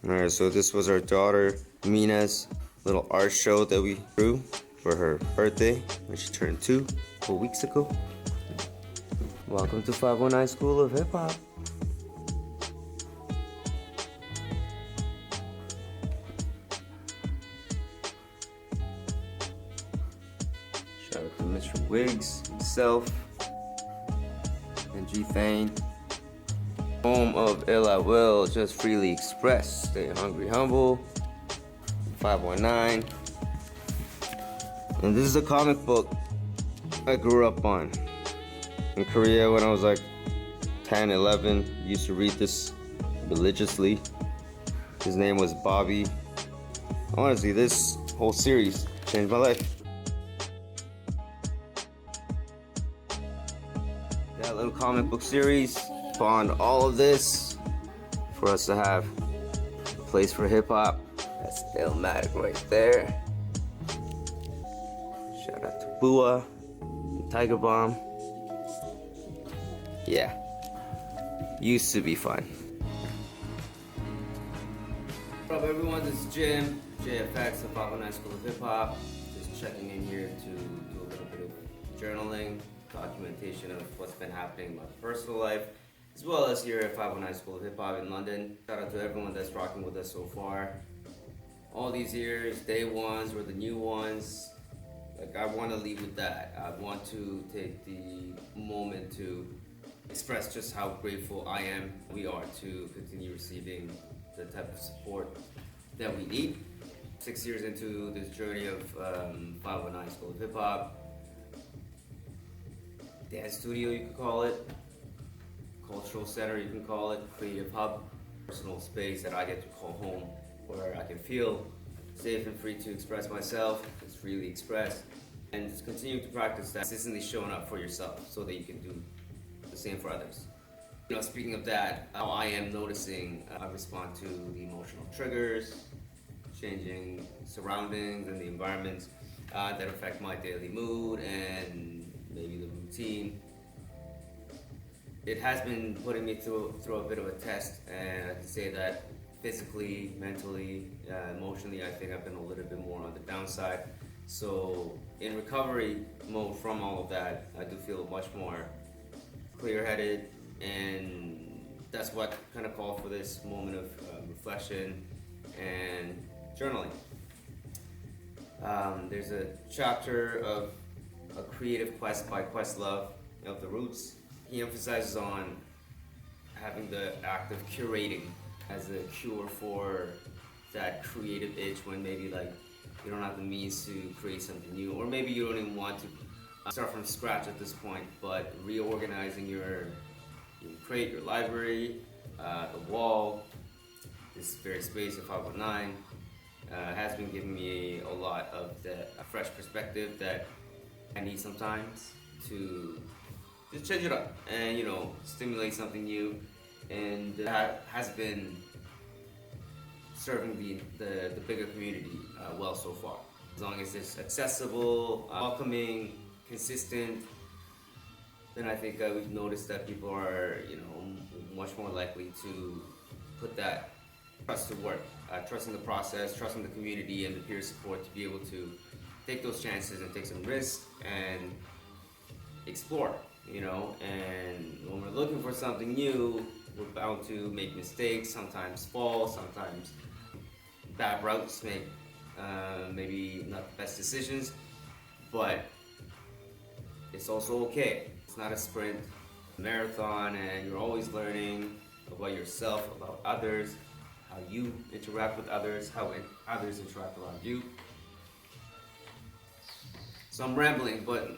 Alright, so this was our daughter Mina's little art show that we drew for her birthday when she turned 2 a couple weeks ago. Welcome to 519 School of Hip Hop. Shout out to Mr. Wiggs himself and G Thane. Home of Ill I Will, just freely express. Stay hungry, humble. 519. And this is a comic book I grew up on. In Korea when I was like 10, 11, used to read this religiously. His name was Bobby. Honestly, this whole series changed my life. That little comic book series spawned all of this for us to have a place for hip hop. That's Illmatic right there. Shout out to Bua and Tiger Bomb. Yeah, used to be fun. What up, everyone? This is Jim, JFX of 519 School of Hip Hop. Just checking in here to do a little bit of journaling, documentation of what's been happening in my personal life, as well as here at 519 School of Hip Hop in London. Shout out to everyone that's rocking with us so far. All these years, day ones or the new ones, like I want to leave with that. I want to take the moment to express just how grateful I am, we are, to continue receiving the type of support that we need. 6 years into this journey of 519 School of Hip Hop, dance studio you could call it, cultural center you can call it, creative hub, personal space that I get to call home, where I can feel safe and free to express myself, just freely express, and just continue to practice that, consistently showing up for yourself so that you can do the same for others. You know, speaking of that, how I am noticing I respond to the emotional triggers, changing surroundings and the environments that affect my daily mood and maybe the routine. It has been putting me through a bit of a test, and I can say that physically, mentally, emotionally, I think I've been a little bit more on the downside. So in recovery mode from all of that, I do feel much more clear-headed, and that's what kind of called for this moment of reflection and journaling. There's a chapter of A Creative Quest by Questlove of The Roots. He emphasizes on having the act of curating as a cure for that creative itch when maybe like you don't have the means to create something new, or maybe you don't even want to start from scratch at this point, but reorganizing you create your library, the wall, this very space of 519 has been giving me a lot of a fresh perspective that I need sometimes to just change it up and, you know, stimulate something new, and that has been serving the bigger community well so far. As long as it's accessible, welcoming, consistent, then I think we've noticed that people are, you know, much more likely to put that trust to work, trusting the process, trusting the community and the peer support to be able to take those chances and take some risks and explore, you know. And when we're looking for something new, we're bound to make mistakes, sometimes fall, sometimes bad routes, make maybe not the best decisions, but it's also okay. It's not a sprint, a marathon, and you're always learning about yourself, about others, how you interact with others, how others interact around you. So I'm rambling, but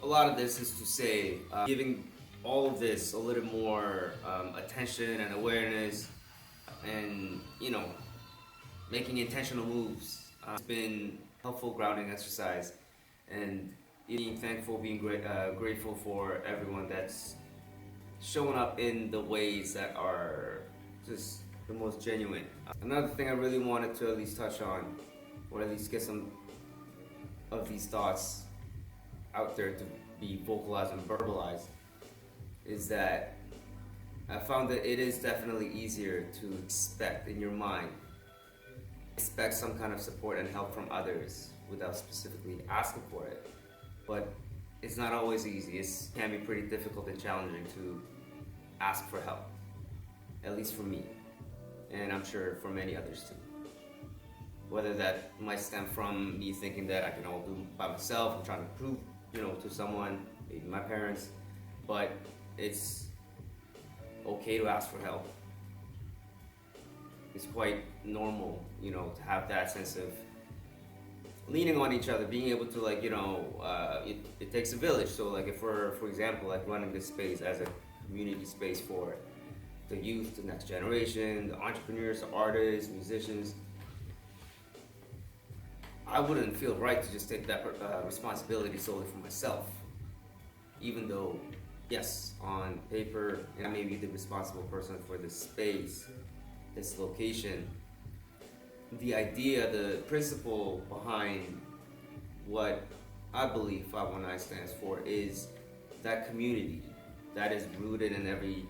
a lot of this is to say, giving all of this a little more attention and awareness, and, you know, making intentional moves. It's been helpful grounding exercise, and being thankful, being grateful for everyone that's showing up in the ways that are just the most genuine. Another thing I really wanted to at least touch on, or at least get some of these thoughts out there to be vocalized and verbalized, is that I found that it is definitely easier to expect in your mind expect some kind of support and help from others without specifically asking for it. But it's not always easy. It can be pretty difficult and challenging to ask for help, at least for me, and I'm sure for many others too. Whether that might stem from me thinking that I can all do by myself and trying to prove, to someone, maybe my parents, but it's okay to ask for help. It's quite normal, to have that sense of leaning on each other, being able to it takes a village. So like if we're, for example, like running this space as a community space for the youth, the next generation, the entrepreneurs, the artists, musicians, I wouldn't feel right to just take that responsibility solely for myself. Even though, yes, on paper, I may be the responsible person for this space, this location, the idea, the principle behind what I believe 519 stands for is that community that is rooted in every,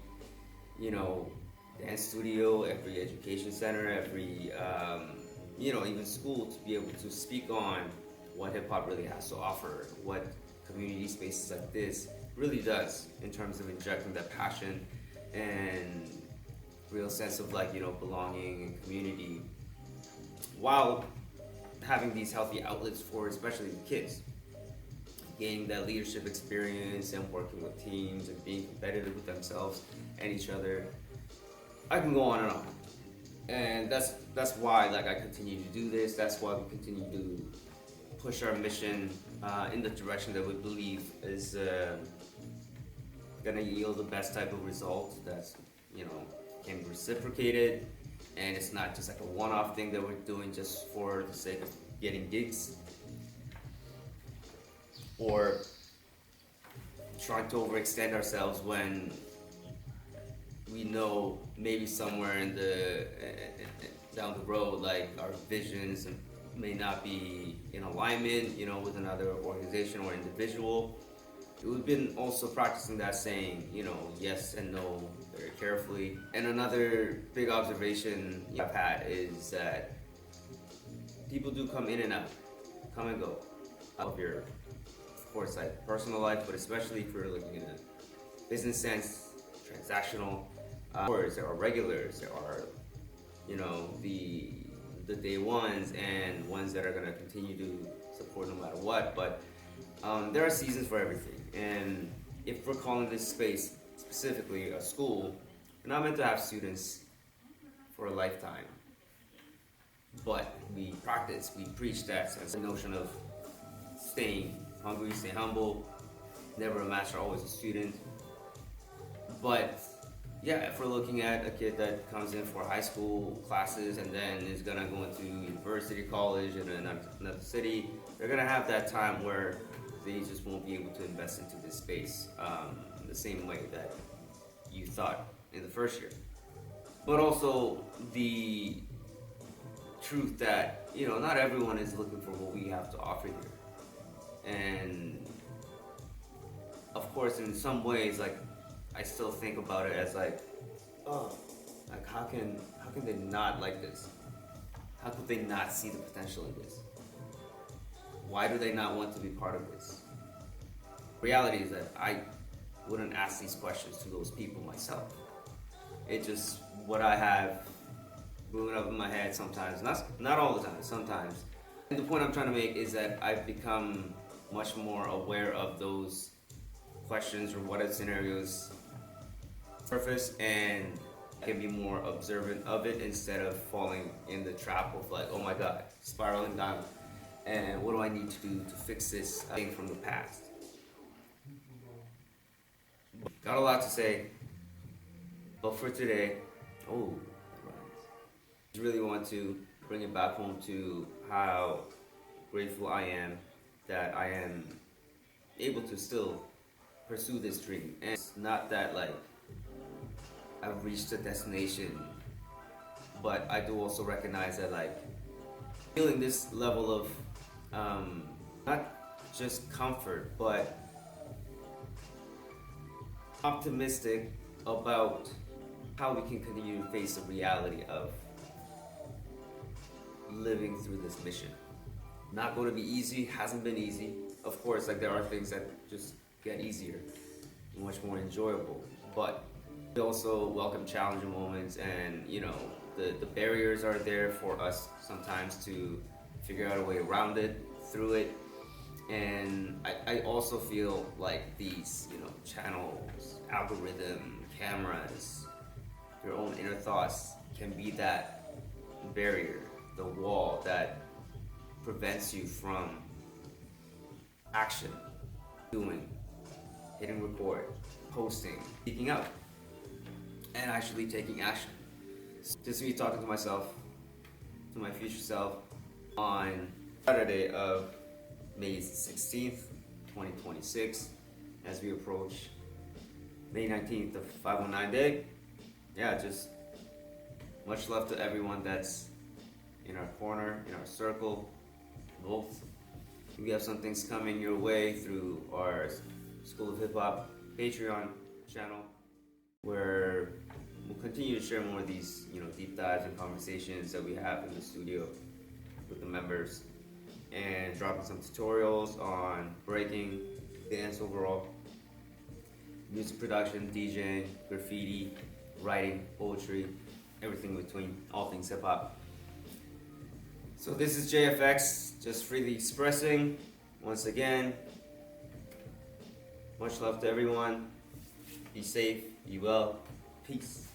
dance studio, every education center, every, even school, to be able to speak on what hip hop really has to offer, what community spaces like this really does in terms of injecting that passion and real sense of belonging and community, while having these healthy outlets for especially the kids, gaining that leadership experience and working with teams and being competitive with themselves and each other. I can go on and on. And that's why I continue to do this. That's why we continue to push our mission in the direction that we believe is gonna yield the best type of result that's can be reciprocated, and it's not just like a one-off thing that we're doing just for the sake of getting gigs or trying to overextend ourselves when we know maybe somewhere in the down the road, our visions may not be in alignment, with another organization or individual. We've been also practicing that saying, yes and no very carefully. And another big observation I've had is that people do come in and out, come and go of your, of course, personal life, but especially if you're looking in a business sense, transactional. There are regulars, there are, the day ones and ones that are going to continue to support no matter what. But there are seasons for everything. And if we're calling this space specifically a school, we're not meant to have students for a lifetime. But we practice, we preach that sense, the notion of staying hungry, stay humble, never a master, always a student. But yeah, if we're looking at a kid that comes in for high school classes and then is gonna go into university, college in another city, they're gonna have that time where they just won't be able to invest into this space in the same way that you thought in the first year. But also the truth that, not everyone is looking for what we have to offer here. And of course, in some ways, I still think about it as how can they not like this? How could they not see the potential in this? Why do they not want to be part of this? Reality is that I wouldn't ask these questions to those people myself. It's just what I have brewing up in my head sometimes, not all the time, sometimes. And the point I'm trying to make is that I've become much more aware of those questions or what if scenarios surface, and can be more observant of it instead of falling in the trap of oh my god, spiraling down, and what do I need to do to fix this thing from the past. Got a lot to say, but for today, I really want to bring it back home to how grateful I am that I am able to still pursue this dream. And it's not that I've reached a destination, but I do also recognize that feeling this level of not just comfort, but optimistic about how we can continue to face the reality of living through this mission. Not going to be easy, hasn't been easy. Of course, like there are things that just get easier, much more enjoyable. But we also welcome challenging moments, and the barriers are there for us sometimes to figure out a way around it, through it. And I also feel like these, channels, algorithm, cameras, your own inner thoughts can be that barrier, the wall that prevents you from action, doing, hitting record, posting, speaking out, and actually taking action. Just me talking to myself, to my future self, on Saturday of May 16th, 2026, as we approach May 19th, the 519 day. Yeah, just much love to everyone that's in our corner, in our circle, both. We have some things coming your way through our School of Hip Hop Patreon channel, where we'll continue to share more of these, deep dives and conversations that we have in the studio with the members, and dropping some tutorials on breaking, dance overall, music production, DJing, graffiti, writing, poetry, everything in between, all things hip hop. So this is JFX, just freely expressing. Once again, much love to everyone. Be safe, be well, peace.